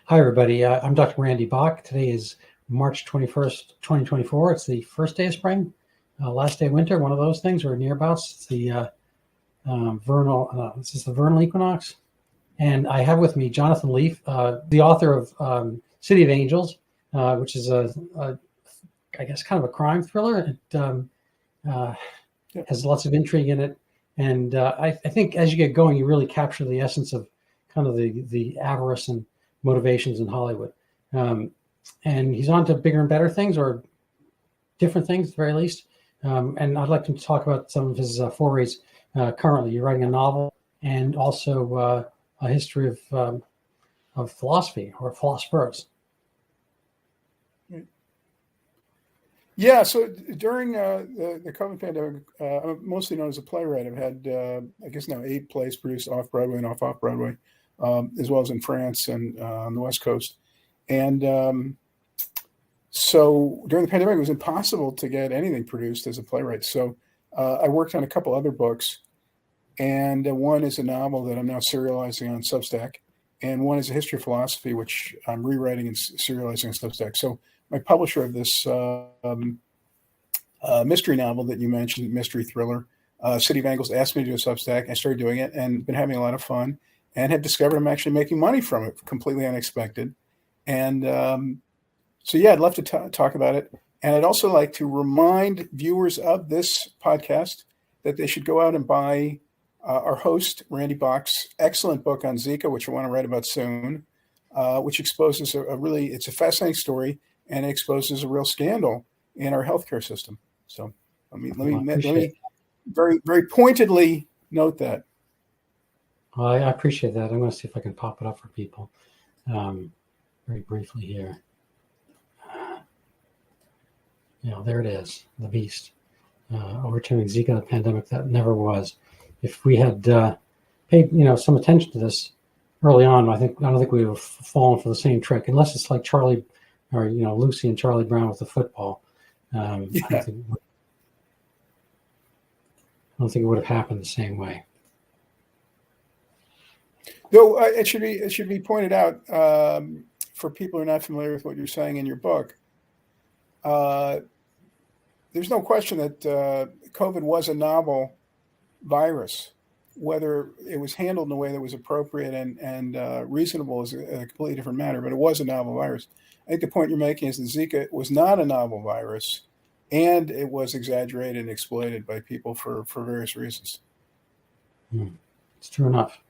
Hi, everybody. I'm Dr. Randy Bach. Today is March 21st, 2024. It's the first day of spring, last day of winter, one of those things, or nearabouts. It's the this is the vernal equinox. And I have with me Jonathan Leaf, the author of City of Angels, which is I guess, kind of a crime thriller. It has lots of intrigue in it. And I think as you get going, you really capture the essence of kind of the avarice and motivations in Hollywood. And he's on to bigger and better things, or different things at the very least. And I'd like to talk about some of his forays currently. You're writing a novel and also a history of philosophy or philosophers. Yeah, so during the COVID pandemic, I'm mostly known as a playwright. I've had, I guess now 8 plays produced off-Broadway and off-Broadway, as well as in France and on the West Coast. And so during the pandemic, it was impossible to get anything produced as a playwright. So I worked on a couple other books, and one is a novel that I'm now serializing on Substack, and one is a history of philosophy, which I'm rewriting and serializing on Substack. So my publisher of this mystery novel that you mentioned, mystery thriller, City of Angels, asked me to do a Substack. I started doing it and been having a lot of fun, and have discovered I'm actually making money from it, completely unexpected. And so, yeah, I'd love to talk about it. And I'd also like to remind viewers of this podcast that they should go out and buy our host, Randy Bach's excellent book on Zika, which I want to write about soon, which exposes it's a fascinating story, and it exposes a real scandal in our healthcare system. So let me very, very pointedly note that. Well, I appreciate that. I'm going to see if I can pop it up for people very briefly here. There it is, the beast. Overturning Zika, the pandemic that never was. If we had paid, some attention to this early on, I don't think we would have fallen for the same trick, unless it's like Charlie, or Lucy and Charlie Brown with the football. I don't think it would have happened the same way. Though it should be pointed out for people who are not familiar with what you're saying in your book. There's no question that COVID was a novel virus. Whether it was handled in a way that was appropriate and reasonable is a completely different matter, but it was a novel virus. I think the point you're making is that Zika was not a novel virus, and it was exaggerated and exploited by people for various reasons. It's true enough.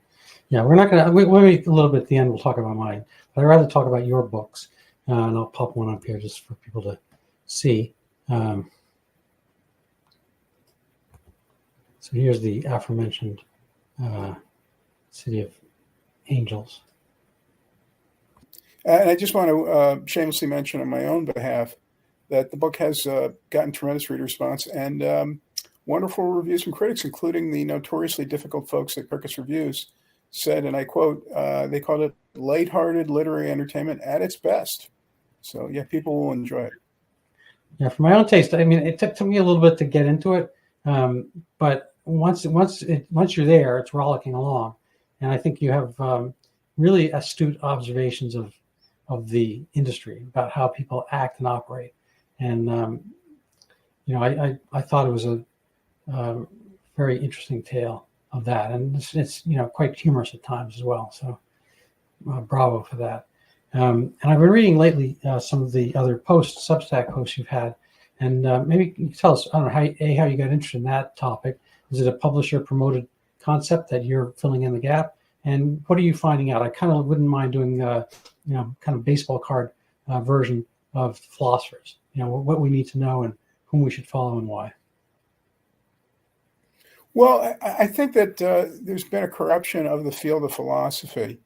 Yeah, we're not going to, maybe a little bit at the end, we'll talk about mine, but I'd rather talk about your books, and I'll pop one up here just for people to see. So here's the aforementioned City of Angels. And I just want to shamelessly mention on my own behalf that the book has gotten tremendous reader response and wonderful reviews from critics, including the notoriously difficult folks at Kirkus Reviews said, and I quote, they called it lighthearted literary entertainment at its best. So, yeah, people will enjoy it. Yeah, for my own taste, I mean, it took me a little bit to get into it, but once you're there, it's rollicking along, and I think you have really astute observations of the industry about how people act and operate, and I thought it was a very interesting tale of that, and it's quite humorous at times as well. So, bravo for that. And I've been reading lately some of the other Substack posts you've had, and maybe you can tell us, I don't know, how you got interested in that topic. Is it a publisher-promoted concept that you're filling in the gap? And what are you finding out? I kind of wouldn't mind doing, kind of baseball card version of philosophers. What we need to know and whom we should follow and why. Well, I think that there's been a corruption of the field of philosophy.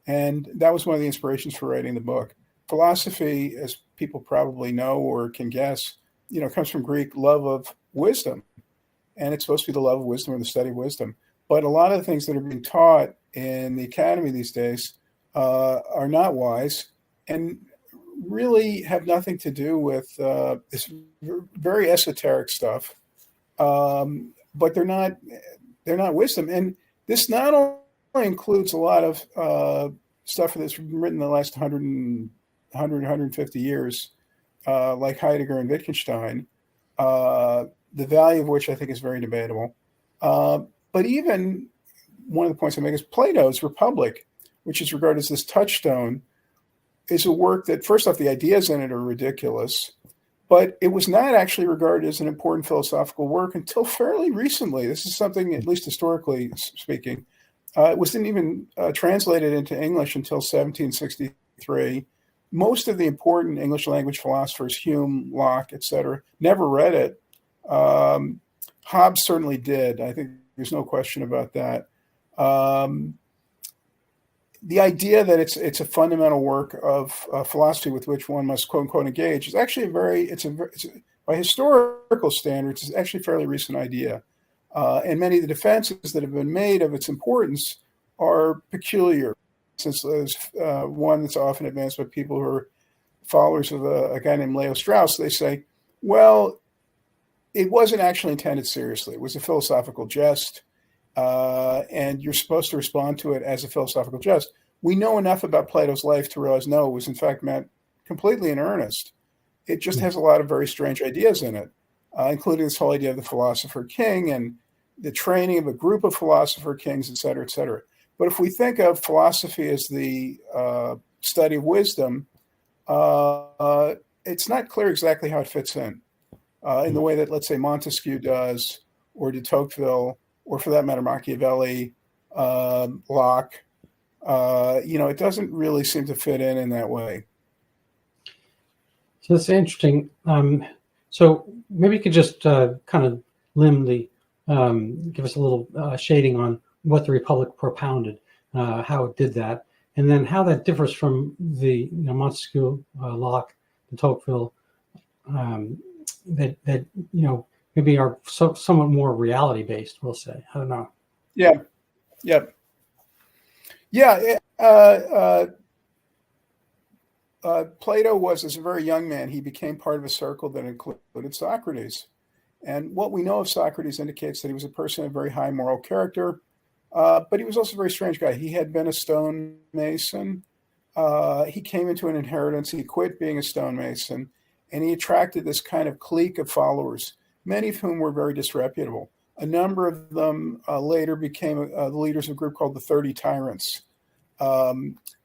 And that was one of the inspirations for writing the book. Philosophy, as people probably know or can guess, comes from Greek love of wisdom. And it's supposed to be the love of wisdom or the study of wisdom. But a lot of the things that are being taught in the academy these days are not wise and really have nothing to do with this very esoteric stuff. But they're not wisdom. And this not only includes a lot of stuff that's been written in the last 150 years, like Heidegger and Wittgenstein, the value of which I think is very debatable. But even one of the points I make is Plato's Republic, which is regarded as this touchstone, is a work that, first off, the ideas in it are ridiculous, but it was not actually regarded as an important philosophical work until fairly recently. This is something, at least historically speaking, it wasn't even translated into English until 1763. Most of the important English language philosophers, Hume, Locke, etc., never read it. Hobbes certainly did. I think there's no question about that. The idea that it's a fundamental work of philosophy with which one must quote unquote engage is actually by historical standards, it's actually a fairly recent idea. And many of the defenses that have been made of its importance are peculiar, since there's one that's often advanced by people who are followers of a guy named Leo Strauss. They say, well, it wasn't actually intended seriously. It was a philosophical jest. And you're supposed to respond to it as a philosophical jest. We know enough about Plato's life to realize, no, it was in fact meant completely in earnest. It just has a lot of very strange ideas in it, including this whole idea of the philosopher king and the training of a group of philosopher kings, et cetera, et cetera. But if we think of philosophy as the study of wisdom, it's not clear exactly how it fits in the way that, let's say, Montesquieu does, or de Tocqueville, or for that matter, Machiavelli, Locke. It doesn't really seem to fit in that way. So that's interesting. So maybe you could just kind of give us a little shading on what the Republic propounded, how it did that, and then how that differs from the Montesquieu, Locke, de Tocqueville, that maybe are somewhat more reality based. We'll say. I don't know. Yeah. Plato was, as a very young man, he became part of a circle that included Socrates. And what we know of Socrates indicates that he was a person of very high moral character, but he was also a very strange guy. He had been a stonemason. He came into an inheritance. He quit being a stonemason, and he attracted this kind of clique of followers, many of whom were very disreputable. A number of them later became the leaders of a group called the 30 Tyrants.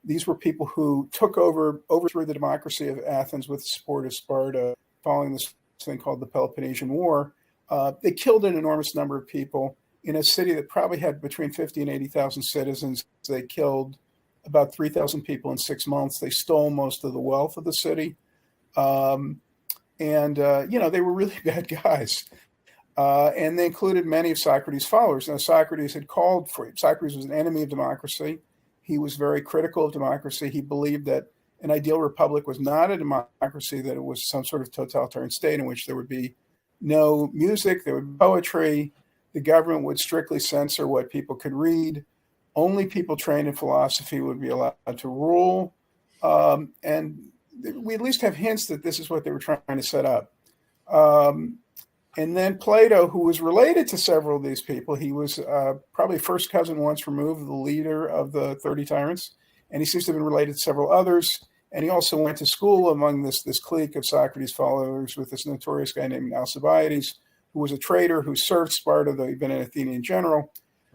These were people who overthrew the democracy of Athens with the support of Sparta, following this thing called the Peloponnesian War. They killed an enormous number of people in a city that probably had between 50 and 80,000 citizens. They killed about 3,000 people in 6 months. They stole most of the wealth of the city. They were really bad guys. And they included many of Socrates' followers. Now, Socrates was an enemy of democracy. He was very critical of democracy. He believed that an ideal republic was not a democracy, that it was some sort of totalitarian state in which there would be no music, there would be poetry. The government would strictly censor what people could read. Only people trained in philosophy would be allowed to rule. And we at least have hints that this is what they were trying to set up. And then Plato, who was related to several of these people, he was probably first cousin once removed of the leader of the 30 Tyrants, and he seems to have been related to several others. And he also went to school among this clique of Socrates followers with this notorious guy named Alcibiades, who was a traitor who served Sparta, though he'd been an Athenian general.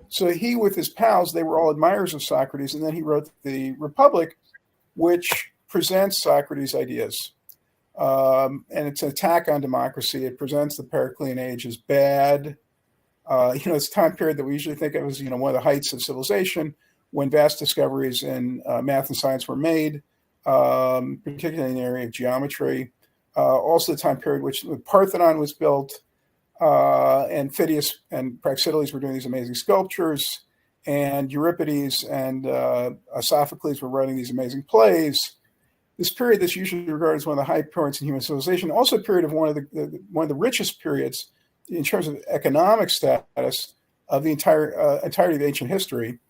So he, with his pals, they were all admirers of Socrates, and then he wrote the Republic, which presents Socrates' ideas. And it's an attack on democracy. It presents the Periclean age as bad. It's a time period that we usually think of as, one of the heights of civilization, when vast discoveries in math and science were made, particularly in the area of geometry. Also the time period which the Parthenon was built, and Phidias and Praxiteles were doing these amazing sculptures, and Euripides and Sophocles were writing these amazing plays. This period that's usually regarded as one of the high points in human civilization, also a period of one of the richest periods in terms of economic status of the entirety of ancient history.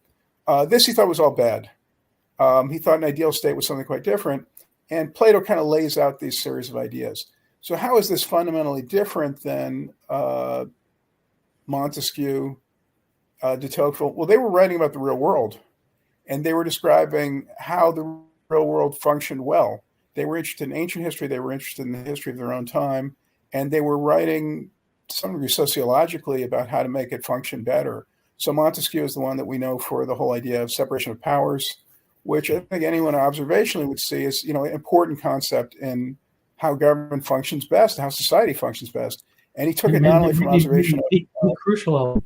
This he thought was all bad. He thought an ideal state was something quite different, and Plato kind of lays out these series of ideas. So how is this fundamentally different than Montesquieu, de Tocqueville? Well, they were writing about the real world. and they were describing how the real world functioned well. They were interested in ancient history. They were interested in the history of their own time, and they were writing to some degree sociologically about how to make it function better. So Montesquieu is the one that we know for the whole idea of separation of powers, which I think anyone observationally would see is, an important concept in how government functions best, how society functions best. And he took it not only from observation of crucial element,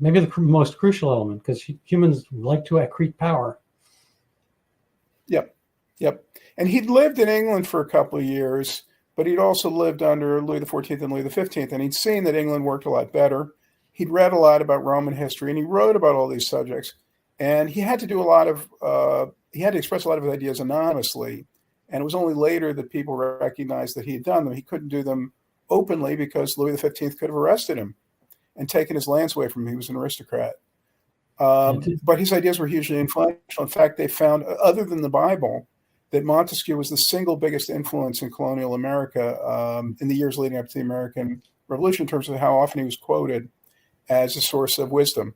maybe the most crucial element, because humans like to accrete power. Yep. And he'd lived in England for a couple of years, but he'd also lived under Louis XIV and Louis XV, and he'd seen that England worked a lot better. He'd read a lot about Roman history, and he wrote about all these subjects. And he had to do he had to express a lot of his ideas anonymously. And it was only later that people recognized that he had done them. He couldn't do them openly because Louis XV could have arrested him and taken his lands away from him. He was an aristocrat. But his ideas were hugely influential. In fact, they found, other than the Bible, that Montesquieu was the single biggest influence in colonial America in the years leading up to the American Revolution in terms of how often he was quoted as a source of wisdom.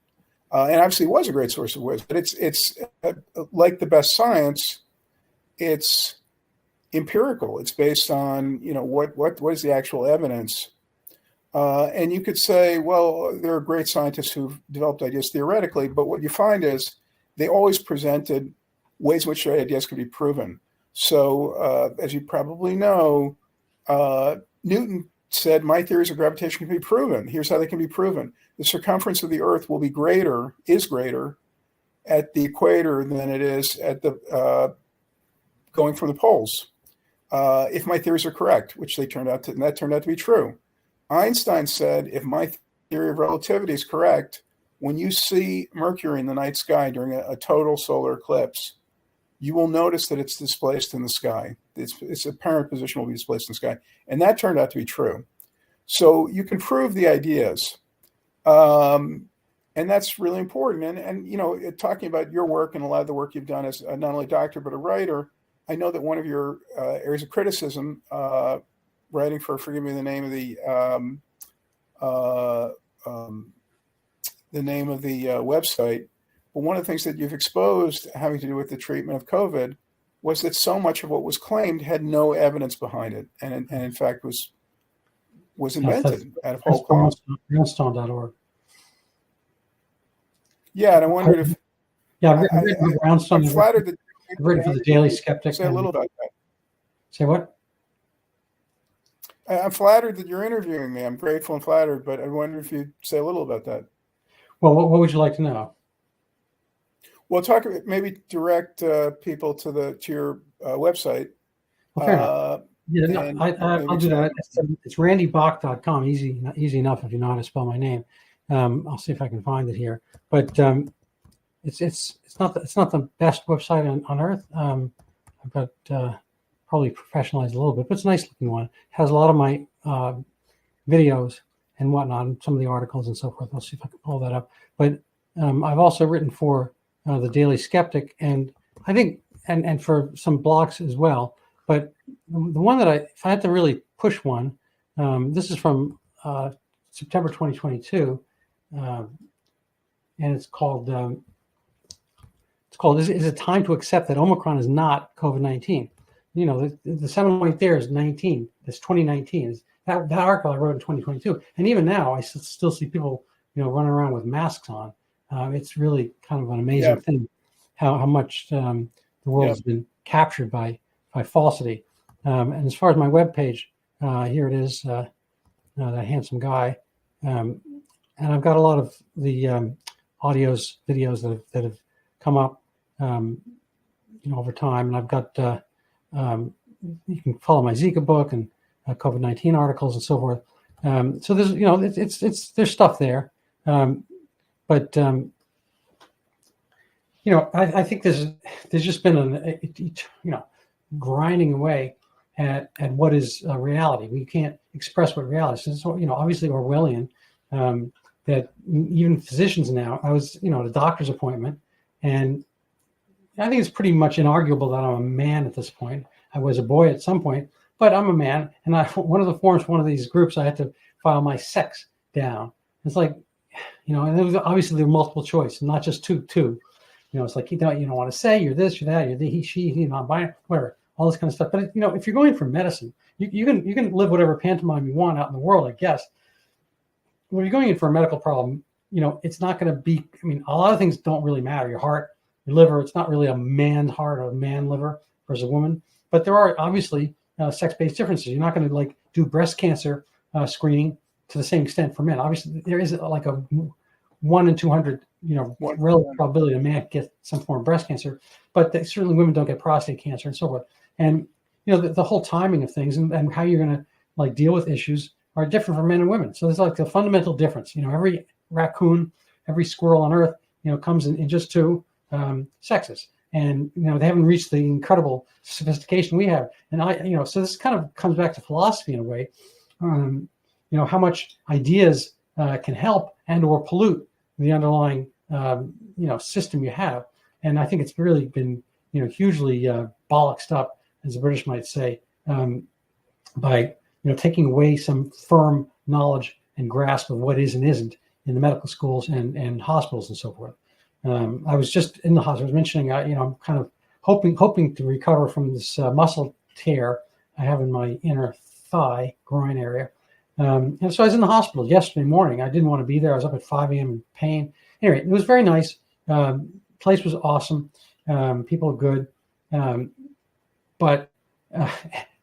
And obviously it was a great source of wisdom. But it's like the best science, it's empirical. It's based on, what is the actual evidence? And you could say, well, there are great scientists who've developed ideas theoretically, but what you find is they always presented ways in which their ideas could be proven. So as you probably know, Newton said, my theories of gravitation can be proven. Here's how they can be proven. The circumference of the Earth will be is greater at the equator than it is at the going from the poles. If my theories are correct, which turned out to be true. Einstein said, if my theory of relativity is correct, when you see Mercury in the night sky during a total solar eclipse, you will notice that it's displaced in the sky. Its apparent position will be displaced in the sky. And that turned out to be true. So you can prove the ideas. And that's really important. And talking about your work and a lot of the work you've done as not only a doctor, but a writer, I know that one of your areas of criticism, writing for, forgive me, the name of the website, but one of the things that you've exposed having to do with the treatment of COVID was that so much of what was claimed had no evidence behind it, and in fact was invented out of whole cloth. Brownstone.org. Yeah, and I wondered if I've written Brownstone. I'm flattered that I've written for the Daily Skeptic. Say a little about that. Say what? I'm flattered that you're interviewing me. I'm grateful and flattered, but I wonder if you'd say a little about that. Well, what would you like to know? Well, maybe direct people to your website. Well, I'll do that. It's randybach.com. Easy enough if you know how to spell my name. I'll see if I can find it here. But it's not the best website on earth. I've got probably professionalized a little bit, but it's a nice looking one. It has a lot of my videos and whatnot, and some of the articles and so forth. I'll see if I can pull that up. But I've also written for the Daily Skeptic, and I think and for some blogs as well. But the one that if I had to really push one, this is from September 2022, and it's called "Is it time to accept that Omicron is not COVID-19?" The seminal point there is 19. It's 2019. That article I wrote in 2022, and even now I still see people running around with masks on. It's really kind of an amazing thing how much the world has been captured by falsity. And as far as my webpage, here it is, that handsome guy, and I've got a lot of the audios, videos that have come up, over time, and I've got you can follow my Zika book and COVID-19 articles and so forth. So there's there's stuff there. But I think there's just been grinding away at what is reality. We can't express what reality is. So obviously Orwellian. That even physicians now. I was at a doctor's appointment, and I think it's pretty much inarguable that I'm a man at this point. I was a boy at some point, but I'm a man. And one of the forms, one of these groups, I had to file my sex down. It's like. And obviously there were multiple choice, not just two. It's like, you don't want to say you're this, you're that, you're the he, she, he, non-binary, whatever, all this kind of stuff. But if you're going for medicine, you can live whatever pantomime you want out in the world, I guess. When you're going in for a medical problem, it's not going to be. I mean, a lot of things don't really matter. Your heart, your liver. It's not really a man's heart or a man liver versus a woman. But there are obviously sex-based differences. You're not going to do breast cancer screening to the same extent for men. Obviously, there is like a 1 in 200, relative probability a man gets some form of breast cancer, but certainly women don't get prostate cancer and so forth. And the whole timing of things and how you're going to deal with issues are different for men and women. So there's like a fundamental difference. Every raccoon, every squirrel on Earth, comes in just two sexes. And, they haven't reached the incredible sophistication we have. And so this kind of comes back to philosophy in a way, how much ideas can help and or pollute the underlying, system you have. And I think it's really been, hugely bollocksed up, as the British might say, by, taking away some firm knowledge and grasp of what is and isn't in the medical schools and hospitals and so forth. I was just in the hospital. I was mentioning, I'm kind of hoping to recover from this muscle tear I have in my inner thigh, groin area. And so I was in the hospital yesterday morning. I didn't want to be there. I was up at 5 a.m. in pain. Anyway, it was very nice. Place was awesome. People are good. But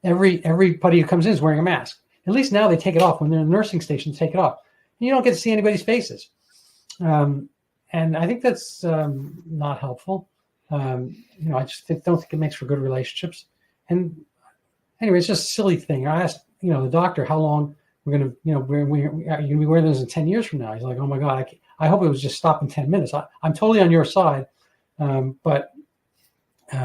everybody who comes in is wearing a mask. At least now they take it off. When they're in the nursing station, they take it off. And you don't get to see anybody's faces. And I think that's not helpful. I just don't think it makes for good relationships. And anyway, it's just a silly thing. I asked, the doctor how long we're going to, are you going to be wearing those in 10 years from now? He's like, oh my God, I hope it was just stop in 10 minutes. I'm totally on your side. But he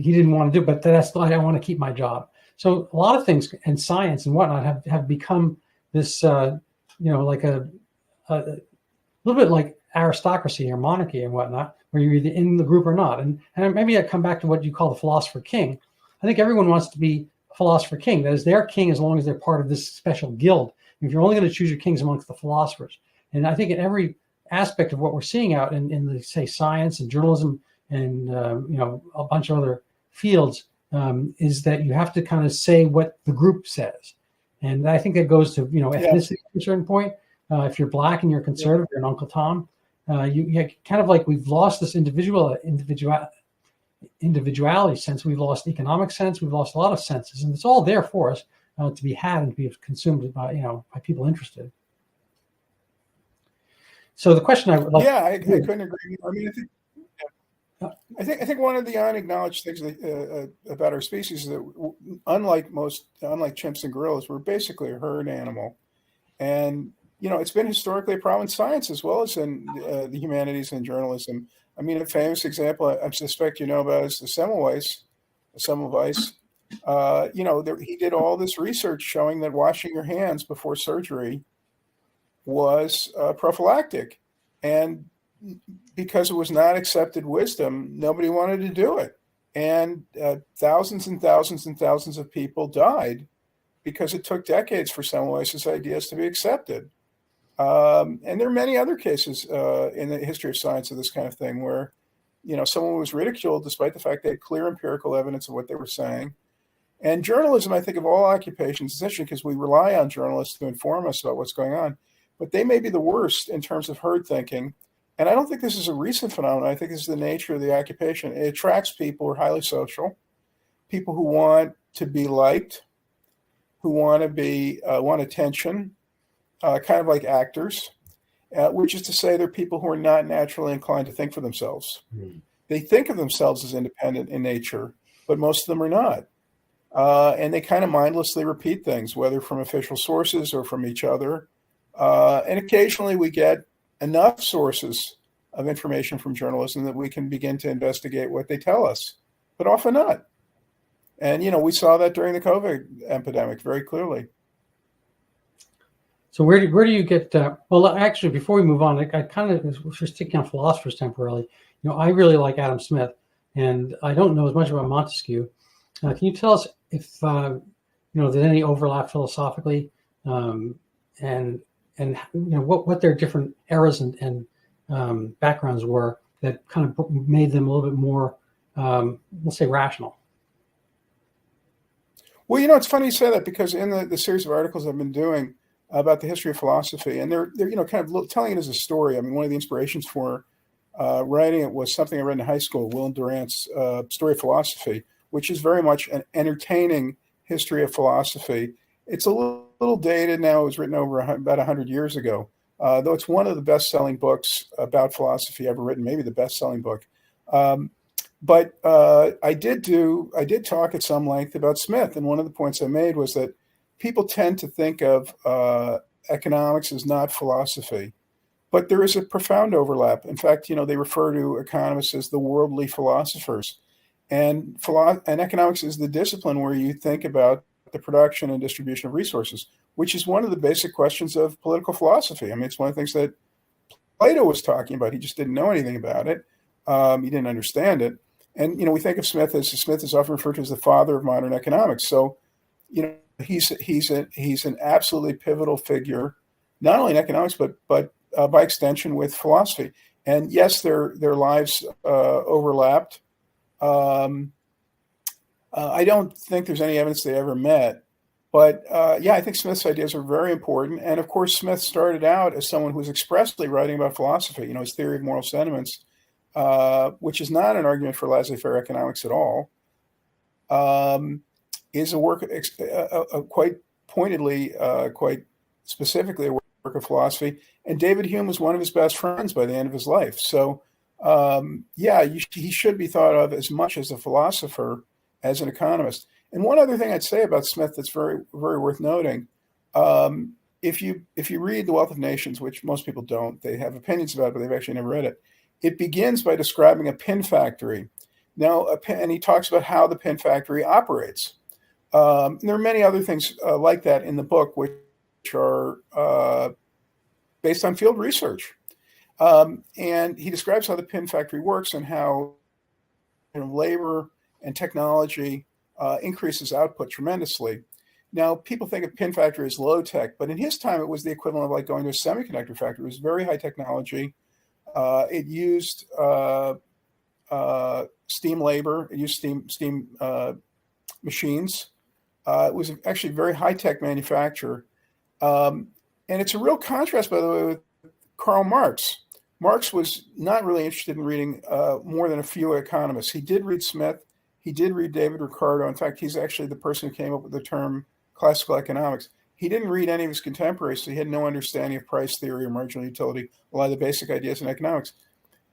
didn't want to do it, but that's why I want to keep my job. So a lot of things in science and whatnot have become this, like a little bit like aristocracy or monarchy and whatnot, where you're either in the group or not. And maybe I come back to what you call the philosopher king. I think everyone wants to be a philosopher king. That is, their king as long as they're part of this special guild. If you're only going to choose your kings amongst the philosophers. And I think in every aspect of what we're seeing out in the, say, science and journalism and, a bunch of other fields, is that you have to kind of say what the group says. And I think that goes to, ethnicity at a certain point. If you're Black and you're conservative, you're an Uncle Tom. You kind of like we've lost this individuality sense. We've lost economic sense. We've lost a lot of senses. And it's all there for us to be had and to be consumed by, by people interested. So the question I would like. Yeah, I couldn't agree more. I mean, I think one of the unacknowledged things about our species is that unlike chimps and gorillas, we're basically a herd animal. And, it's been historically a problem in science as well as in the humanities and journalism. I mean, a famous example I suspect about is the Semmelweis. He did all this research showing that washing your hands before surgery was prophylactic. And because it was not accepted wisdom, nobody wanted to do it. And thousands and thousands and thousands of people died because it took decades for Semmelweis's ideas to be accepted. And there are many other cases in the history of science of this kind of thing where, someone was ridiculed despite the fact they had clear empirical evidence of what they were saying. And journalism, I think, of all occupations, is interesting because we rely on journalists to inform us about what's going on. But they may be the worst in terms of herd thinking. And I don't think this is a recent phenomenon. I think this is the nature of the occupation. It attracts people who are highly social, people who want to be liked, who want attention, kind of like actors, which is to say they're people who are not naturally inclined to think for themselves. Mm. They think of themselves as independent in nature, but most of them are not. And they kind of mindlessly repeat things, whether from official sources or from each other. And occasionally we get enough sources of information from journalism that we can begin to investigate what they tell us, but often not. And, we saw that during the COVID epidemic very clearly. So where do you get, well, actually, before we move on, I kind of was sticking on philosophers temporarily. I really like Adam Smith, and I don't know as much about Montesquieu. Can you tell us if, there's any overlap philosophically, and what their different eras and backgrounds were that kind of made them a little bit more, let's say, rational. Well, it's funny you say that, because in the series of articles I've been doing about the history of philosophy, and they're kind of telling it as a story. I mean, one of the inspirations for writing it was something I read in high school, Will Durant's Story of Philosophy, which is very much an entertaining history of philosophy. It's a little dated now. It was written over about 100 years ago, though it's one of the best-selling books about philosophy ever written, maybe the best-selling book. But I did talk at some length about Smith, and one of the points I made was that people tend to think of economics as not philosophy, but there is a profound overlap. In fact, they refer to economists as the worldly philosophers, and economics is the discipline where you think about the production and distribution of resources, which is one of the basic questions of political philosophy. I mean, it's one of the things that Plato was talking about. He just didn't know anything about it. He didn't understand it. And, we think of Smith is often referred to as the father of modern economics. So, he's an absolutely pivotal figure, not only in economics, but by extension with philosophy. And yes, their lives overlapped. I don't think there's any evidence they ever met. But I think Smith's ideas are very important. And of course, Smith started out as someone who was expressly writing about philosophy, his theory of moral sentiments, which is not an argument for laissez-faire economics at all, is a work quite pointedly, quite specifically a work of philosophy. And David Hume was one of his best friends by the end of his life. So, he should be thought of as much as a philosopher as an economist. And one other thing I'd say about Smith that's very, very worth noting, if you read The Wealth of Nations, which most people don't, they have opinions about it, but they've actually never read it. It begins by describing a pin factory. Now, and he talks about how the pin factory operates. And there are many other things like that in the book, which are based on field research. And he describes how the pin factory works and how labor and technology increases output tremendously. Now, people think of pin factory as low tech, but in his time, it was the equivalent of like going to a semiconductor factory. It was very high technology. It used steam labor. It used steam machines. It was actually a very high-tech manufacturer. And it's a real contrast, by the way, with Karl Marx. Marx was not really interested in reading more than a few economists. He did read Smith. He did read David Ricardo. In fact, he's actually the person who came up with the term classical economics. He didn't read any of his contemporaries, so he had no understanding of price theory or marginal utility, a lot of the basic ideas in economics.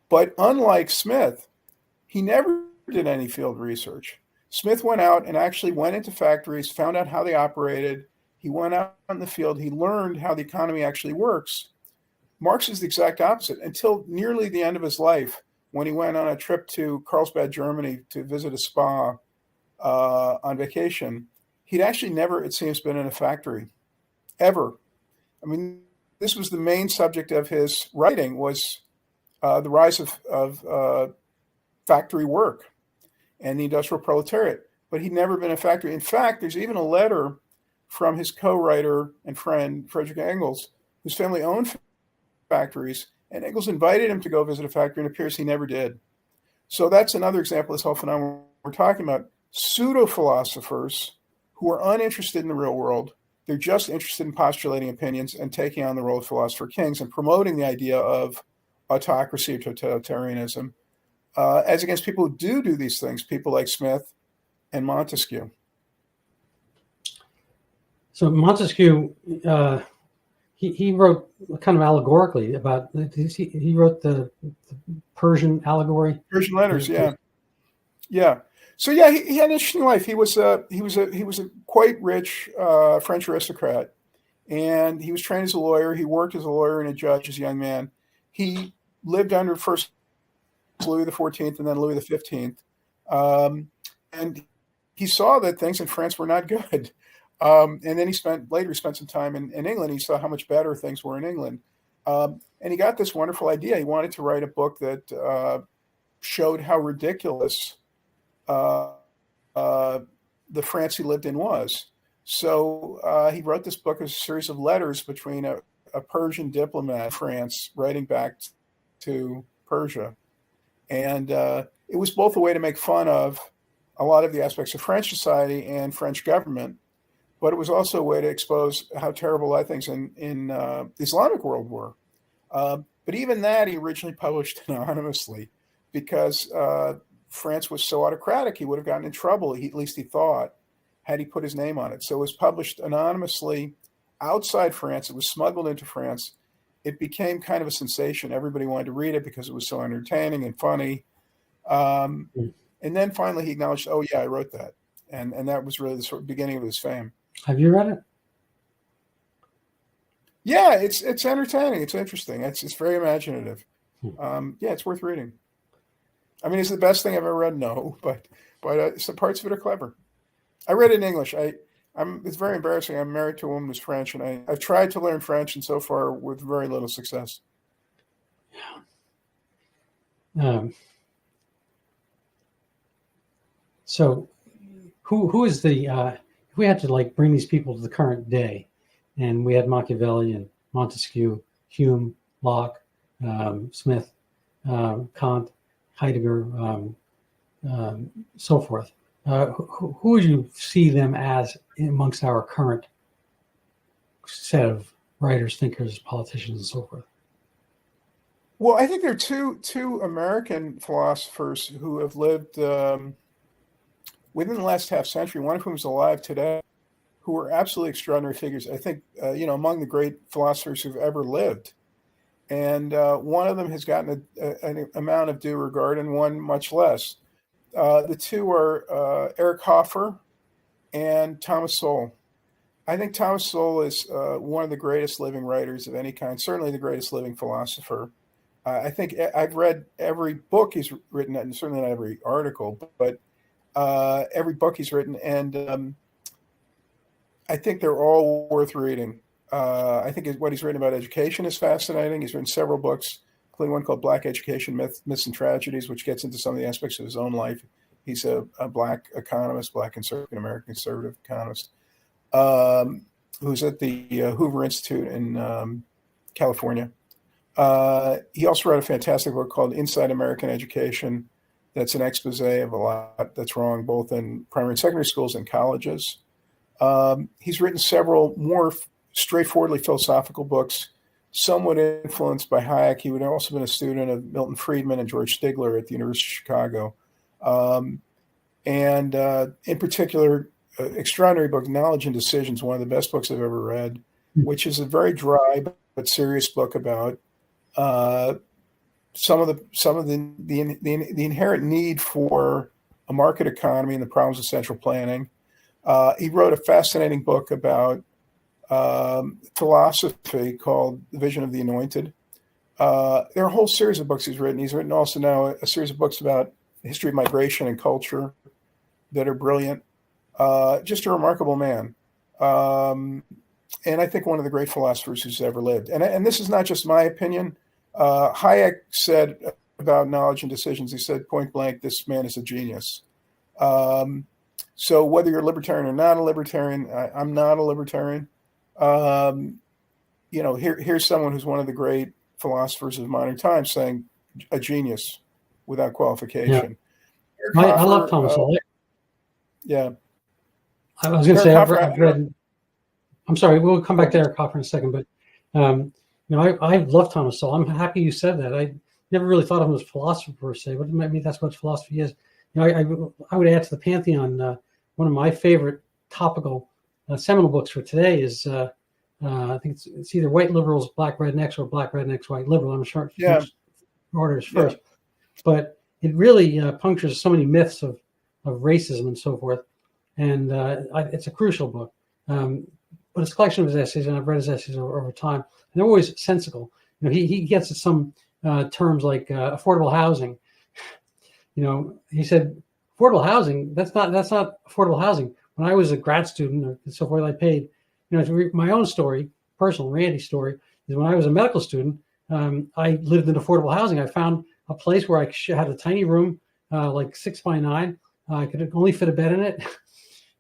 But unlike Smith, he never did any field research. Smith went out and actually went into factories, found out how they operated. He went out in the field. He learned how the economy actually works. Marx is the exact opposite. Until nearly the end of his life, when he went on a trip to Carlsbad, Germany to visit a spa on vacation, he'd actually never, it seems, been in a factory, ever. I mean, this was the main subject of his writing, was the rise of factory work and the industrial proletariat. But he'd never been in a factory. In fact, there's even a letter from his co-writer and friend, Friedrich Engels, whose family owned factories, and Engels invited him to go visit a factory, and it appears he never did. So that's another example of this whole phenomenon we're talking about. Pseudo-philosophers who are uninterested in the real world. They're just interested in postulating opinions and taking on the role of philosopher kings and promoting the idea of autocracy or totalitarianism, as against people who do these things, people like Smith and Montesquieu. So Montesquieu, he wrote kind of allegorically about, he wrote the Persian allegory. Persian letters, yeah. Yeah. So yeah, he had an interesting life. He was a quite rich French aristocrat, and he was trained as a lawyer. He worked as a lawyer and a judge as a young man. He lived under first Louis XIV and then Louis XV, and he saw that things in France were not good. And then he spent some time in England. He saw how much better things were in England, and he got this wonderful idea. He wanted to write a book that showed how ridiculous the France he lived in was. So he wrote this book as a series of letters between a Persian diplomat in France, writing back to Persia. And it was both a way to make fun of a lot of the aspects of French society and French government, but it was also a way to expose how terrible a lot of things in the Islamic world were. But even that he originally published anonymously because France was so autocratic, he would have gotten in trouble, at least he thought, had he put his name on it. So it was published anonymously outside France. It was smuggled into France. It became kind of a sensation. Everybody wanted to read it because it was so entertaining and funny. And then finally he acknowledged, oh, yeah, I wrote that. And that was really the sort of beginning of his fame. Have you read it? Yeah, it's entertaining. It's interesting. It's very imaginative. Yeah, it's worth reading. I mean, is it the best thing I've ever read? No, but some parts of it are clever. I read it in English. It's very embarrassing. I'm married to a woman who's French, and I've tried to learn French, and so far with very little success. So who is the if we had to like bring these people to the current day, and we had Machiavelli and Montesquieu, Hume, Locke, Smith, Kant, Heidegger, so forth, who would you see them as amongst our current set of writers, thinkers, politicians, and so forth? Well, I think there are two American philosophers who have lived within the last half century, one of whom is alive today, who are absolutely extraordinary figures. I think, among the great philosophers who've ever lived. And one of them has gotten an amount of due regard and one much less. The two are Eric Hoffer and Thomas Sowell. I think Thomas Sowell is one of the greatest living writers of any kind, certainly the greatest living philosopher. I think I've read every book he's written, and certainly not every article, but every book he's written, and I think they're all worth reading. I think what he's written about education is fascinating. He's written several books, including one called Black Education, Myths and Tragedies, which gets into some of the aspects of his own life. He's a black economist, black American conservative economist, who's at the Hoover Institute in California. He also wrote a fantastic book called Inside American Education. That's an expose of a lot that's wrong, both in primary and secondary schools and colleges. He's written several more straightforwardly philosophical books, somewhat influenced by Hayek. He would have also been a student of Milton Friedman and George Stigler at the University of Chicago. And in particular, extraordinary book, Knowledge and Decisions, one of the best books I've ever read, which is a very dry but serious book about some of the inherent need for a market economy and the problems of central planning. He wrote a fascinating book about philosophy called The Vision of the Anointed. There are a whole series of books he's written. He's written also now a series of books about the history of migration and culture that are brilliant. Just a remarkable man. And I think one of the great philosophers who's ever lived. And this is not just my opinion. Hayek said about Knowledge and Decisions, he said point blank, this man is a genius. So whether you're a libertarian or not a libertarian, I'm not a libertarian. Here's someone who's one of the great philosophers of modern times saying a genius without qualification. Yeah. I love Thomas Sowell. Yeah. I was going to say, I've read, I'm sorry, we'll come back to Eric Hoffer in a second, but I love Thomas Sowell. I'm happy you said that. I never really thought of him as a philosopher per se, but maybe that's what philosophy is. I would add to the pantheon, one of my favorite topical seminal books for today is, I think it's either White Liberals, Black Rednecks, or Black Rednecks, White Liberal. I'm sure order is first. Yeah. But it really punctures so many myths of racism and so forth. And it's a crucial book. But it's a collection of his essays, and I've read his essays over time. And they're always sensical. He gets at some terms like affordable housing. He said, affordable housing, that's not affordable housing. When I was a grad student or so forth, I paid, my own story, personal Randy's story, is when I was a medical student, I lived in affordable housing. I found a place where I had a tiny room, like 6 by 9. I could only fit a bed in it.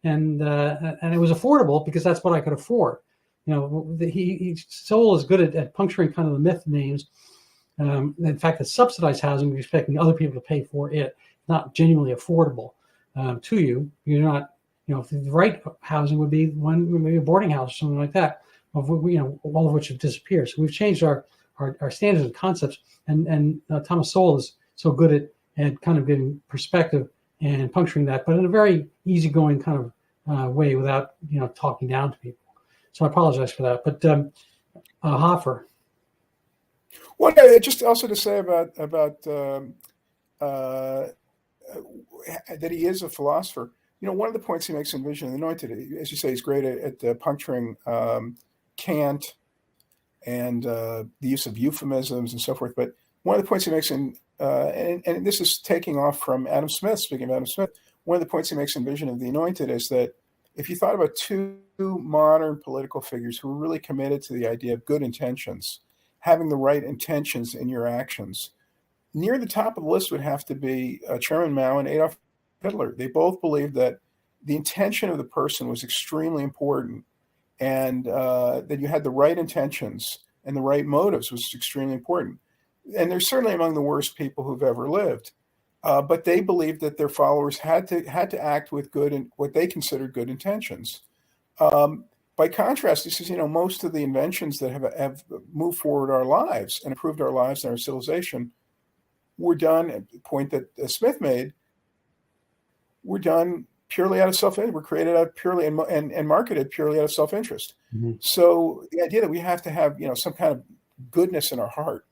And it was affordable because that's what I could afford. Sowell is good at puncturing kind of the myth names. In fact, it's subsidized housing, you're expecting other people to pay for it, not genuinely affordable to you. You're not, if the right housing would be one, maybe a boarding house or something like that, all of which have disappeared. So we've changed our standards and concepts. And Thomas Sowell is so good at kind of giving perspective and puncturing that, but in a very easygoing kind of way without, talking down to people. So I apologize for that. But Hoffer. Well, just also to say about that he is a philosopher. One of the points he makes in Vision of the Anointed, as you say, he's great at puncturing Kant and the use of euphemisms and so forth. But one of the points he makes and this is taking off from Adam Smith, speaking of Adam Smith, one of the points he makes in Vision of the Anointed is that if you thought about two modern political figures who were really committed to the idea of good intentions, having the right intentions in your actions, near the top of the list would have to be Chairman Mao and Adolf Hitler. They both believed that the intention of the person was extremely important, and that you had the right intentions and the right motives was extremely important. And they're certainly among the worst people who've ever lived. But they believed that their followers had to act with good and what they considered good intentions. By contrast, he says, most of the inventions that have moved forward our lives and improved our lives and our civilization were done, at the point that Smith made, were done purely out of self-interest, were created out purely and marketed purely out of self-interest. Mm-hmm. So the idea that we have to have, some kind of goodness in our heart,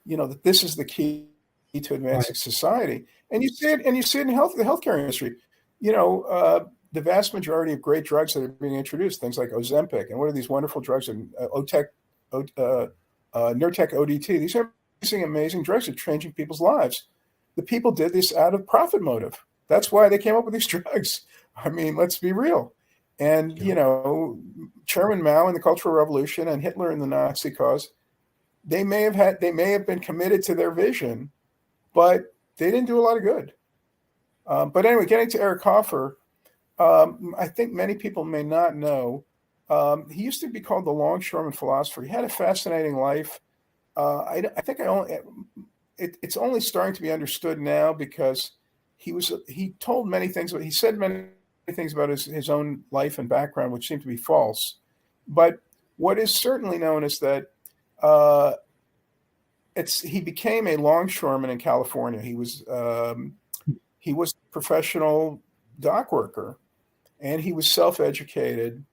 that this is the key to advancing society. And you see it in the healthcare industry. The vast majority of great drugs that are being introduced, things like Ozempic, and what are these wonderful drugs, and Nurtec ODT, these are amazing drugs that are changing people's lives. The people did this out of profit motive. That's why they came up with these drugs. I mean, let's be real. And, Chairman Mao in the Cultural Revolution and Hitler in the Nazi cause, they may have been committed to their vision, but they didn't do a lot of good. But anyway, getting to Eric Hoffer, I think many people may not know, he used to be called the longshoreman philosopher. He had a fascinating life. It's only starting to be understood now because he told many things, but he said many things about his own life and background, which seemed to be false. But what is certainly known is that he became a longshoreman in California. He was a professional dock worker, and he was self-educated,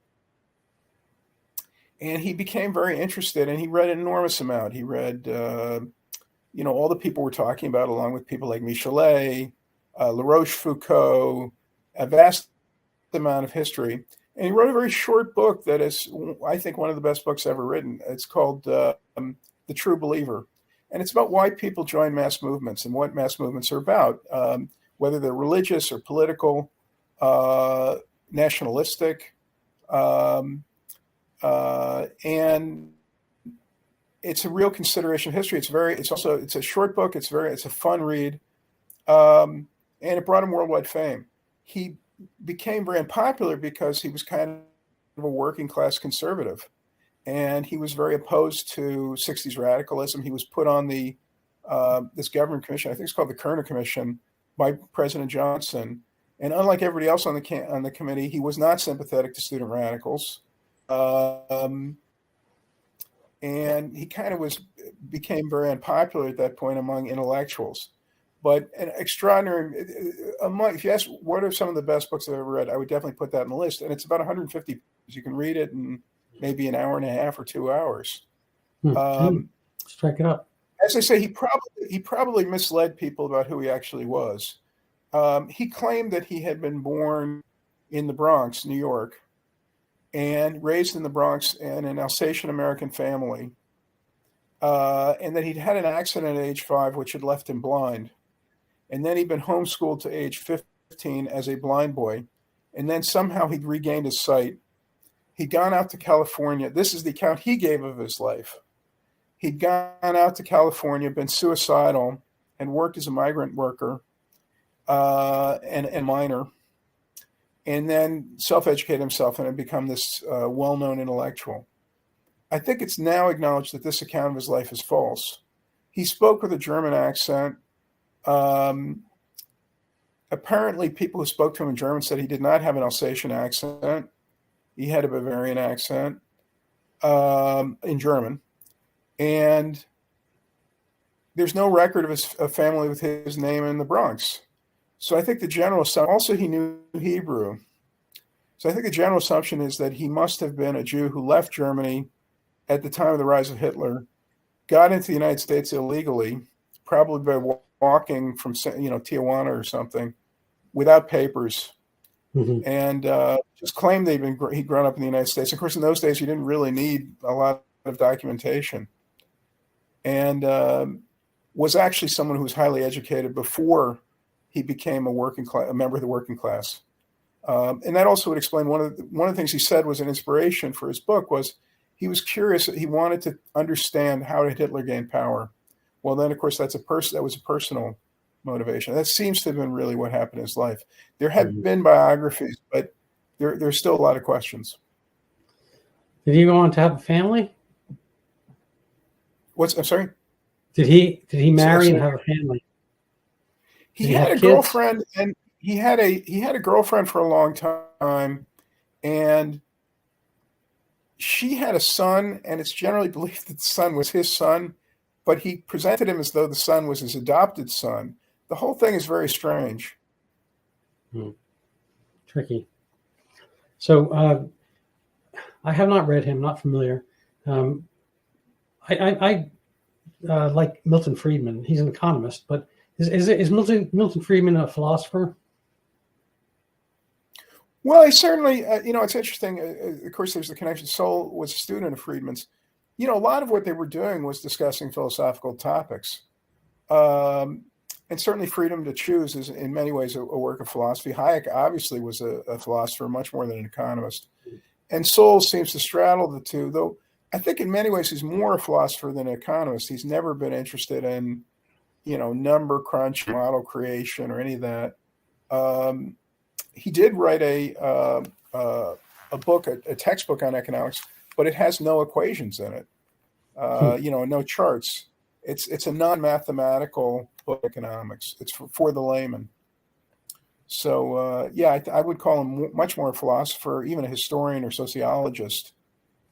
and he became very interested, and he read an enormous amount. He read, all the people we're talking about, along with people like Michelet, La Rochefoucauld, a vast amount of history. And he wrote a very short book that is, I think, one of the best books ever written. It's called The True Believer. And it's about why people join mass movements and what mass movements are about, whether they're religious or political, nationalistic. And it's a real consideration of history. It's a short book. It's a fun read. And it brought him worldwide fame. He became very unpopular because he was kind of a working class conservative, and he was very opposed to 60s radicalism. He was put on this government commission, I think it's called the Kerner Commission, by President Johnson. And unlike everybody else on the committee, he was not sympathetic to student radicals. And he kind of became very unpopular at that point among intellectuals. But an extraordinary, if you ask what are some of the best books I've ever read, I would definitely put that on the list. And it's about 150 pages. You can read it in maybe an hour and a half or 2 hours. Strike it up. As I say, he probably misled people about who he actually was. He claimed that he had been born in the Bronx, New York, and raised in the Bronx in an Alsatian American family, and that he'd had an accident at age 5, which had left him blind. And then he'd been homeschooled to age 15 as a blind boy. And then somehow he'd regained his sight. He'd gone out to California. This is the account he gave of his life. He'd gone out to California, been suicidal, and worked as a migrant worker and miner. And then self-educated himself and had become this well-known intellectual. I think it's now acknowledged that this account of his life is false. He spoke with a German accent. Apparently, people who spoke to him in German said he did not have an Alsatian accent. He had a Bavarian accent in German. And there's no record of his family with his name in the Bronx. So I think the general assumption, also he knew Hebrew. So I think the general assumption is that he must have been a Jew who left Germany at the time of the rise of Hitler, got into the United States illegally, probably by walking from, Tijuana or something, without papers, and just claimed he'd grown up in the United States. Of course, in those days, you didn't really need a lot of documentation, and was actually someone who was highly educated before he became a member of the working class. And that also would explain one of the things he said was an inspiration for his book was he was curious. He wanted to understand how did Hitler gain power. Well, then, of course, that was a personal motivation. That seems to have been really what happened in his life. There have been biographies, but there's still a lot of questions. Did he go on to have a family? I'm sorry? Did he marry and have a family? He had a girlfriend, and he had a girlfriend for a long time, and she had a son, and it's generally believed that the son was his son, but he presented him as though the son was his adopted son. The whole thing is very strange. Tricky. So I have not read him, not familiar. I like Milton Friedman. He's an economist, but is Milton Friedman a philosopher? Well, he certainly, it's interesting. Of course, there's the connection. Soul was a student of Friedman's. A lot of what they were doing was discussing philosophical topics. And certainly freedom to choose is in many ways a work of philosophy. Hayek obviously was a philosopher much more than an economist. And Soul seems to straddle the two, though I think in many ways he's more a philosopher than an economist. He's never been interested in, number crunch, model creation, or any of that. He did write a book, a textbook on economics, but it has no equations in it, no charts. It's a non-mathematical book, economics. It's for the layman. So, I would call him much more a philosopher, even a historian or sociologist,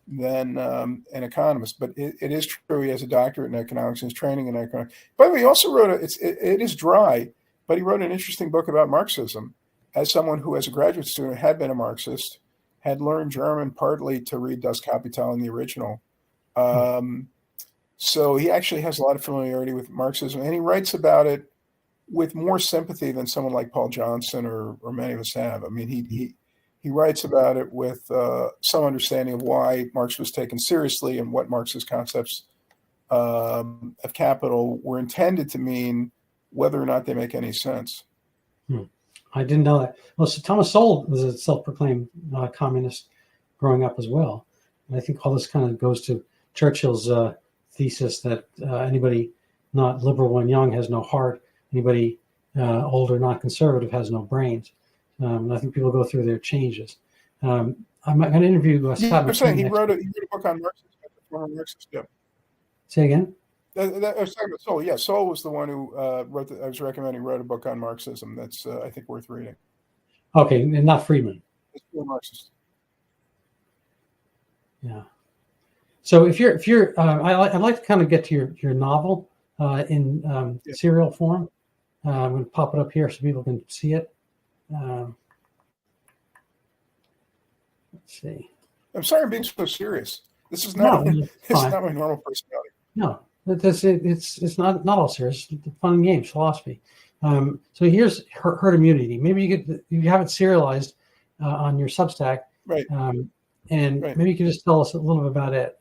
than an economist. But it is true he has a doctorate in economics and is training in economics. By the way, he also wrote it is dry, but he wrote an interesting book about Marxism. As someone who, as a graduate student, had been a Marxist, had learned German partly to read Das Kapital in the original. So he actually has a lot of familiarity with Marxism, and he writes about it with more sympathy than someone like Paul Johnson or many of us have. I mean, he writes about it with some understanding of why Marx was taken seriously and what Marxist concepts of capital were intended to mean, whether or not they make any sense. I didn't know that. Well, so Thomas Sowell was a self-proclaimed communist growing up as well. And I think all this kind of goes to Churchill's thesis that anybody not liberal when young has no heart. Anybody older, not conservative, has no brains. And I think people go through their changes. I'm going to interview Scott. I'm saying he wrote a book on Marxism. Former Marxist. Yeah. Say again. I was talking about Sowell. Yeah, Sowell was the one who I was recommending wrote a book on Marxism. That's I think worth reading. Okay, and not Friedman. It's still Marxist. Yeah. So if you're, I'd like to kind of get to your novel in serial form. I'm going to pop it up here so people can see it. Let's see. I'm sorry I'm being so serious. This is not this is not my normal personality. No, it's not all serious. It's fun and games, philosophy. So here's herd immunity. Maybe you have it serialized on your Substack, right? Maybe you could just tell us a little bit about it.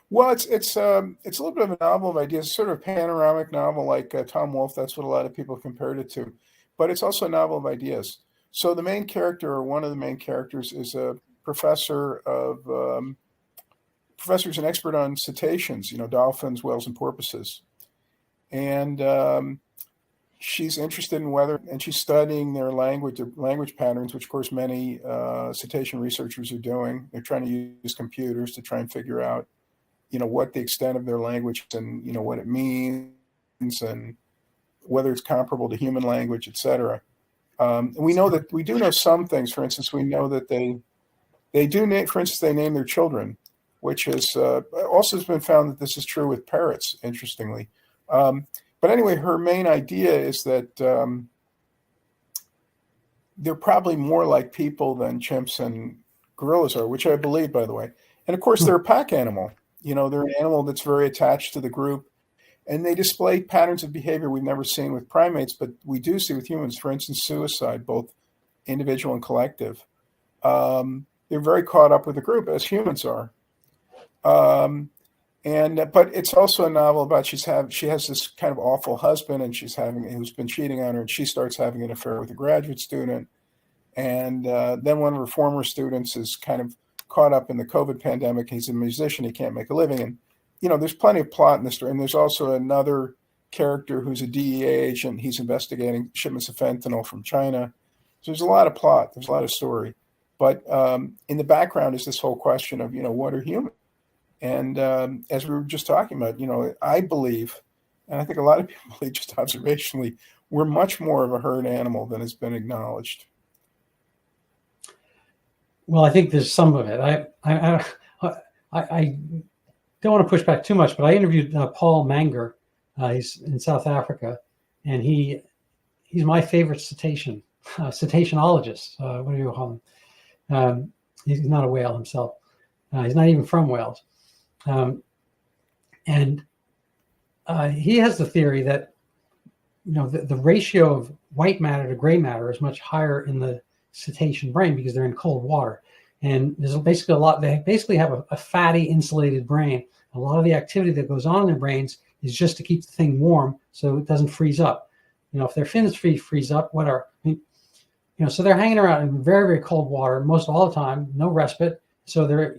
Well, it's a little bit of a novel of ideas, sort of a panoramic novel like Tom Wolfe. That's what a lot of people compared it to, but it's also a novel of ideas. So the main character, or one of the main characters, is a professor's an expert on cetaceans, dolphins, whales, and porpoises. And she's interested in weather, and she's studying their language patterns, which, of course, many cetacean researchers are doing. They're trying to use computers to try and figure out what the extent of their language and, what it means and whether it's comparable to human language, etc. And we know that we do know some things. For instance, we know that they do name, for instance, they name their children, which is also has been found that this is true with parrots, interestingly. But anyway, her main idea is that they're probably more like people than chimps and gorillas are, which I believe, by the way. And of course, they're a pack animal. They're an animal that's very attached to the group, and they display patterns of behavior we've never seen with primates, but we do see with humans. For instance, suicide, both individual and collective. They're very caught up with the group, as humans are. But it's also a novel about she has this kind of awful husband, and who's been cheating on her, and she starts having an affair with a graduate student, and then one of her former students is kind of caught up in the COVID pandemic. He's a musician, he can't make a living, and there's plenty of plot in this story. And there's also another character who's a DEA agent. He's investigating shipments of fentanyl from China. So there's a lot of plot, there's a lot of story, but in the background is this whole question of what are humans? And as we were just talking about, I believe, and I think a lot of people believe just observationally, we're much more of a herd animal than has been acknowledged. Well, I think there's some of it. I don't want to push back too much, but I interviewed Paul Manger. He's in South Africa, and he's my favorite cetaceanologist. What do you call him? He's not a whale himself. He's not even from Wales. And he has the theory that the ratio of white matter to gray matter is much higher in the cetacean brain because they're in cold water, and there's basically they basically have a fatty insulated brain. A lot of the activity that goes on in their brains is just to keep the thing warm so it doesn't freeze up. If their fins freeze up, so they're hanging around in very, very cold water most all the time, no respite. So they're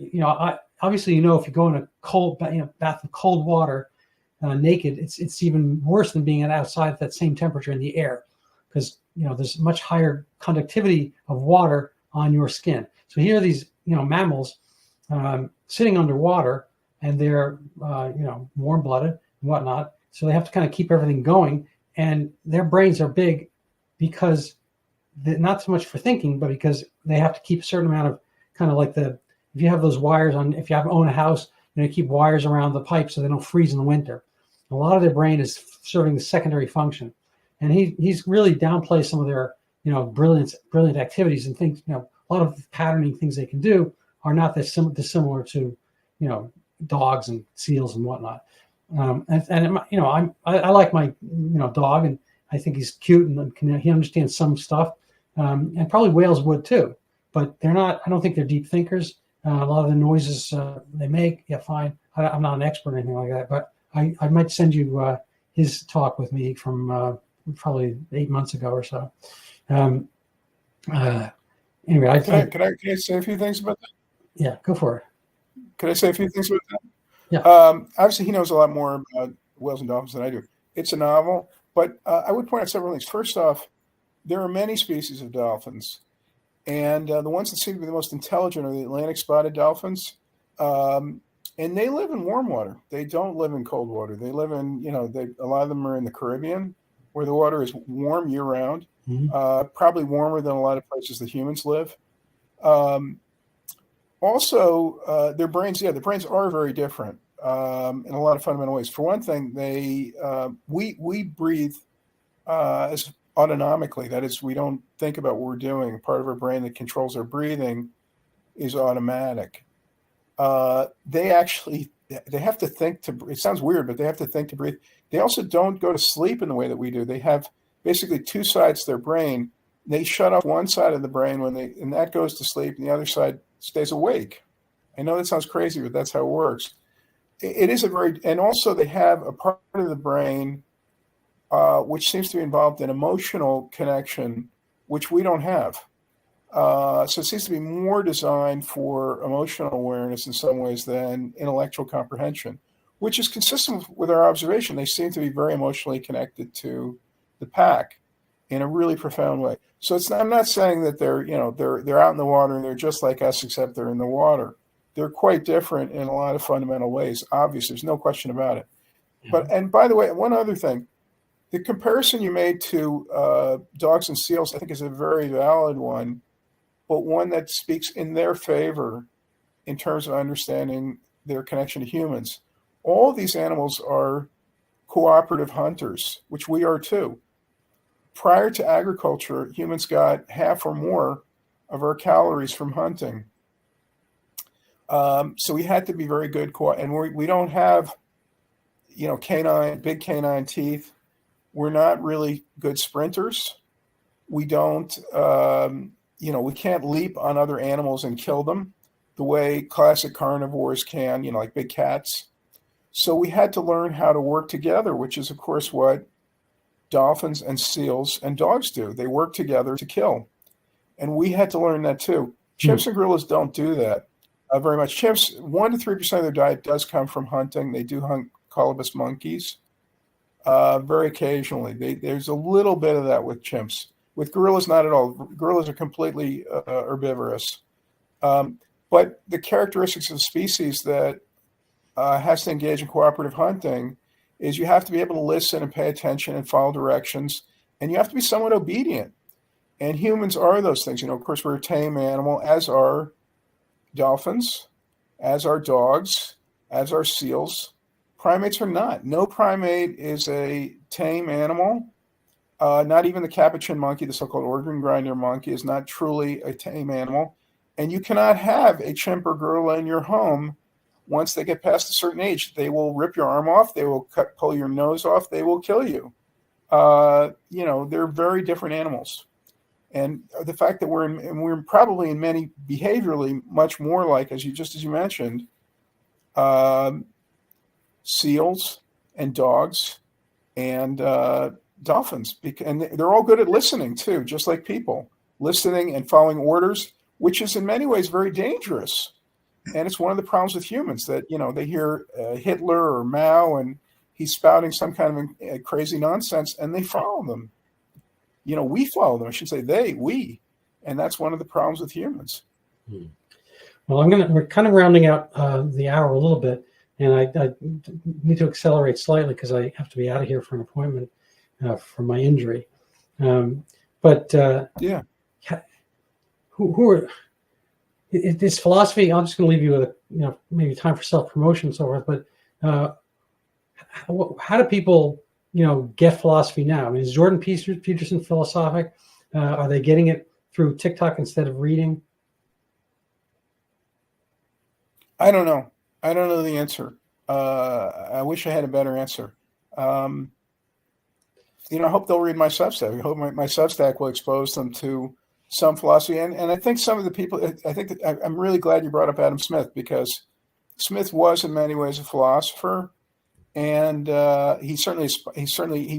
obviously, if you go in a cold bath of cold water naked, it's even worse than being outside at that same temperature in the air, because there's much higher conductivity of water on your skin. So here are these mammals sitting underwater, and they're warm-blooded and whatnot. So they have to kind of keep everything going, and their brains are big because not so much for thinking, but because they have to keep a certain amount of kind of like if you have those wires on, if you own a house, you keep wires around the pipe so they don't freeze in the winter. A lot of their brain is serving the secondary function, and he's really downplays some of their brilliant activities and things. A lot of the patterning things they can do are not that dissimilar to dogs and seals and whatnot. I like my dog, and I think he's cute and he understands some stuff, and probably whales would too. But they're not. I don't think they're deep thinkers. A lot of the noises they make, fine. I'm not an expert or anything like that, but I might send you his talk with me from probably 8 months ago or so. Anyway, can I say a few things about that? Yeah, go for it. Could I say a few things about that? Yeah. Obviously, he knows a lot more about whales and dolphins than I do. It's a novel, but I would point out several things. First off, there are many species of dolphins. And the ones that seem to be the most intelligent are the Atlantic spotted dolphins. And they live in warm water. They don't live in cold water. They live in, a lot of them are in the Caribbean, where the water is warm year round, probably warmer than a lot of places that humans live. Also, their brains are very different in a lot of fundamental ways. For one thing, we breathe as autonomically. That is, we don't think about what we're doing. Part of our brain that controls our breathing is automatic. They have to think it sounds weird, but they have to think to breathe. They also don't go to sleep in the way that we do. They have basically two sides to their brain. They shut off one side of the brain and that goes to sleep, and the other side stays awake. I know that sounds crazy, but that's how it works. It is and also they have a part of the brain which seems to be involved in emotional connection, which we don't have. So it seems to be more designed for emotional awareness in some ways than intellectual comprehension, which is consistent with our observation. They seem to be very emotionally connected to the pack in a really profound way. So I'm not saying that they're out in the water and they're just like us, except they're in the water. they're quite different in a lot of fundamental ways. Obviously, there's no question about it. But, and by the way, one other thing, the comparison you made to dogs and seals, I think, is a very valid one, but one that speaks in their favor in terms of understanding their connection to humans. All these animals are cooperative hunters, which we are too. Prior to agriculture, humans got half or more of our calories from hunting. So we had to be very good, and we don't have, big canine teeth. We're not really good sprinters. We don't, we can't leap on other animals and kill them the way classic carnivores can, like big cats. So we had to learn how to work together, which is, of course, what dolphins and seals and dogs do. They work together to kill. And we had to learn that too. Chimps and gorillas don't do that very much. Chimps, 1 to 3% of their diet does come from hunting. They do hunt colobus monkeys very occasionally. There's a little bit of that with chimps. With gorillas, not at all. Gorillas are completely herbivorous. But the characteristics of the species that has to engage in cooperative hunting is you have to be able to listen and pay attention and follow directions, and you have to be somewhat obedient. And humans are those things. Of course, we're a tame animal, as are dolphins, as are dogs, as are seals. Primates are not. No primate is a tame animal. Not even the capuchin monkey, the so-called organ grinder monkey, is not truly a tame animal. And you cannot have a chimp or gorilla in your home once they get past a certain age. They will rip your arm off. They will pull your nose off. They will kill you. They're very different animals. And the fact that we're probably in many behaviorally much more like, as you mentioned, seals and dogs and dolphins. And they're all good at listening too, just like people. Listening and following orders, which is in many ways very dangerous. And it's one of the problems with humans that, they hear Hitler or Mao and he's spouting some kind of crazy nonsense and they follow them. We follow them. I should say we. And that's one of the problems with humans. Well, we're kind of rounding out the hour a little bit, and I need to accelerate slightly because I have to be out of here for an appointment for my injury. Yeah. Who are this philosophy? I'm just going to leave you with maybe time for self-promotion and so forth. But how do people get philosophy now? I mean, is Jordan Peterson philosophic? Are they getting it through TikTok instead of reading? I don't know. I don't know the answer. I wish I had a better answer. I hope they'll read my Substack. I hope my Substack will expose them to some philosophy. And I think some of the people, I'm really glad you brought up Adam Smith, because Smith was in many ways a philosopher. And he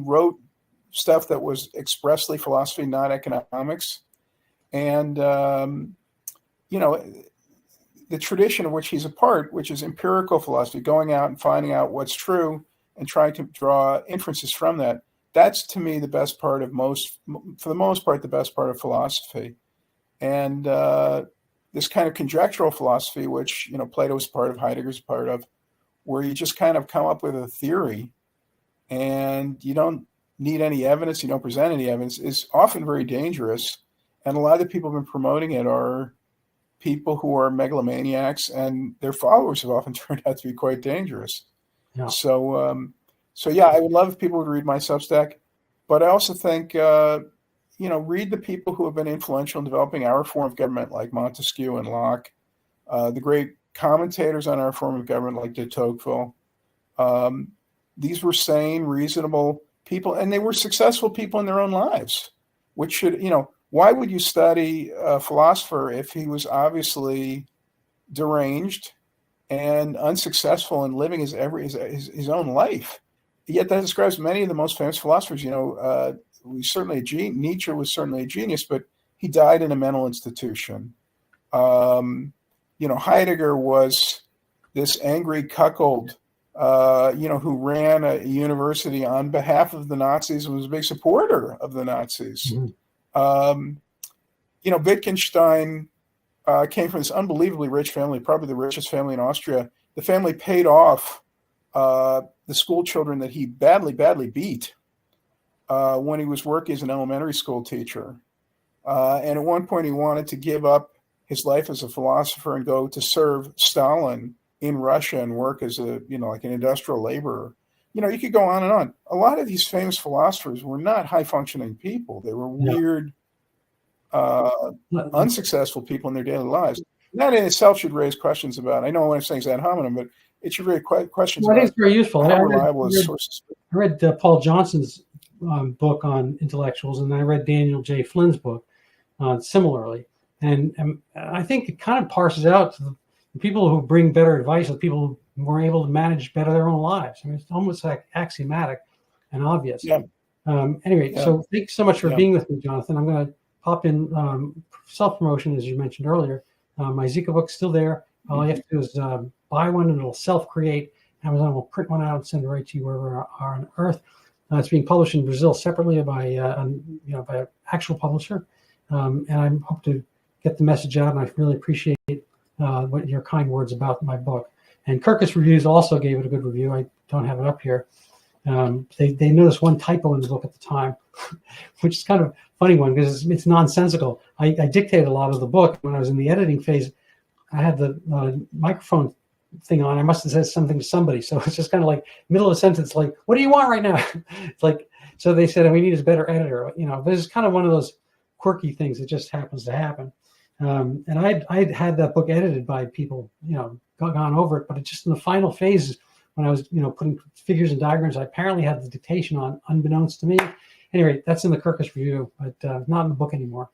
wrote stuff that was expressly philosophy, not economics. And, the tradition of which he's a part, which is empirical philosophy, going out and finding out what's true and trying to draw inferences from that. That's, to me, the best part of the best part of philosophy. And this kind of conjectural philosophy, which, Plato was part of, Heidegger's part of, where you just kind of come up with a theory and you don't need any evidence, you don't present any evidence, is often very dangerous. And a lot of the people who've been promoting it are people who are megalomaniacs, and their followers have often turned out to be quite dangerous. Yeah. So yeah, I would love if people would read my Substack, but I also think, read the people who have been influential in developing our form of government, like Montesquieu and Locke, the great commentators on our form of government, like de Tocqueville. These were sane, reasonable people, and they were successful people in their own lives, which should, why would you study a philosopher if he was obviously deranged and unsuccessful in living his own life? Yet that describes many of the most famous philosophers. Nietzsche was certainly a genius, but he died in a mental institution. Heidegger was this angry cuckold, who ran a university on behalf of the Nazis and was a big supporter of the Nazis. Mm-hmm. Wittgenstein came from this unbelievably rich family, probably the richest family in Austria. The family paid off the school children that he badly, badly beat when he was working as an elementary school teacher. And at one point, he wanted to give up his life as a philosopher and go to serve Stalin in Russia and work as a, like an industrial laborer. You could go on and on. A lot of these famous philosophers were not high-functioning people. They were weird, unsuccessful people in their daily lives. And that in itself should raise questions about, I know what I'm saying is ad hominem, but it should raise questions about it's very useful. how reliable is sources. I read Paul Johnson's book on intellectuals, and I read Daniel J. Flynn's book similarly. And I think it kind of parses out to the people who bring better advice, the people who were able to manage better their own lives. I mean, it's almost like axiomatic and obvious. Yeah. Anyway, so thank you so much for being with me, Jonathan. I'm going to pop in self-promotion, as you mentioned earlier. My Zika book's still there. All you have to do is buy one, and it'll self-create. Amazon will print one out and send it right to you wherever you are on Earth. It's being published in Brazil separately by by an actual publisher, and I hope to get the message out. And I really appreciate what your kind words about my book. And Kirkus Reviews also gave it a good review. I don't have it up here. They noticed one typo in the book at the time, which is kind of a funny one because it's nonsensical. I dictated a lot of the book. When I was in the editing phase, I had the microphone thing on. I must have said something to somebody. So it's just kind of like middle of a sentence, like, what do you want right now? It's like, so they said, we need a better editor, but it's kind of one of those quirky things that just happens to happen. And I'd had that book edited by people, gone over it, but it's just in the final phases when I was, putting figures and diagrams, I apparently had the dictation on unbeknownst to me. Anyway, that's in the Kirkus Review, but not in the book anymore.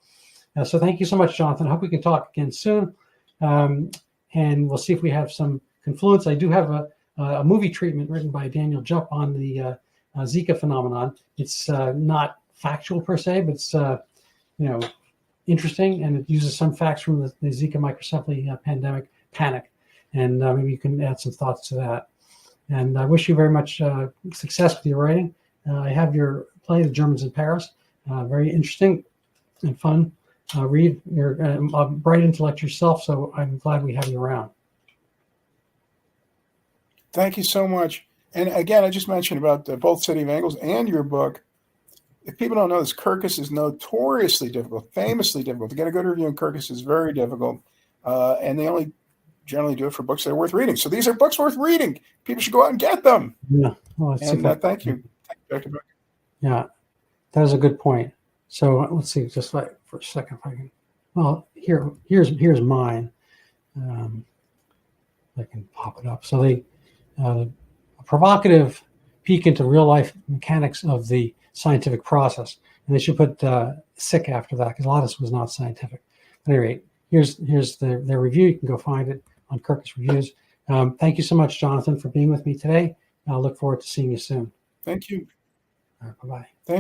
So thank you so much, Jonathan. I hope we can talk again soon. And we'll see if we have some confluence. I do have a movie treatment written by Daniel Jupp on the Zika phenomenon. It's not factual per se, but it's, interesting, and it uses some facts from the Zika microcephaly pandemic panic. And maybe you can add some thoughts to that. And I wish you very much success with your writing. I have your play, The Germans in Paris. Very interesting and fun. Read. You're a bright intellect yourself, so I'm glad we have you around. Thank you so much. And again, I just mentioned about both City of Angles and your book. If people don't know this, Kirkus is notoriously difficult, famously difficult. To get a good review in Kirkus is very difficult. And they only generally do it for books that are worth reading. So these are books worth reading. People should go out and get them. Yeah. Well, and thank you. Thank you, Dr. Beck. Yeah, that is a good point. So let's see, just like for a second, if I can. Well, here's mine. I can pop it up. So a provocative peek into real life mechanics of the scientific process, and they should put sick after that because a lot of this was not scientific. At any rate, here's their review. You can go find it on Kirkus Reviews. Thank you so much, Jonathan, for being with me today. I look forward to seeing you soon. Thank you. Bye-bye.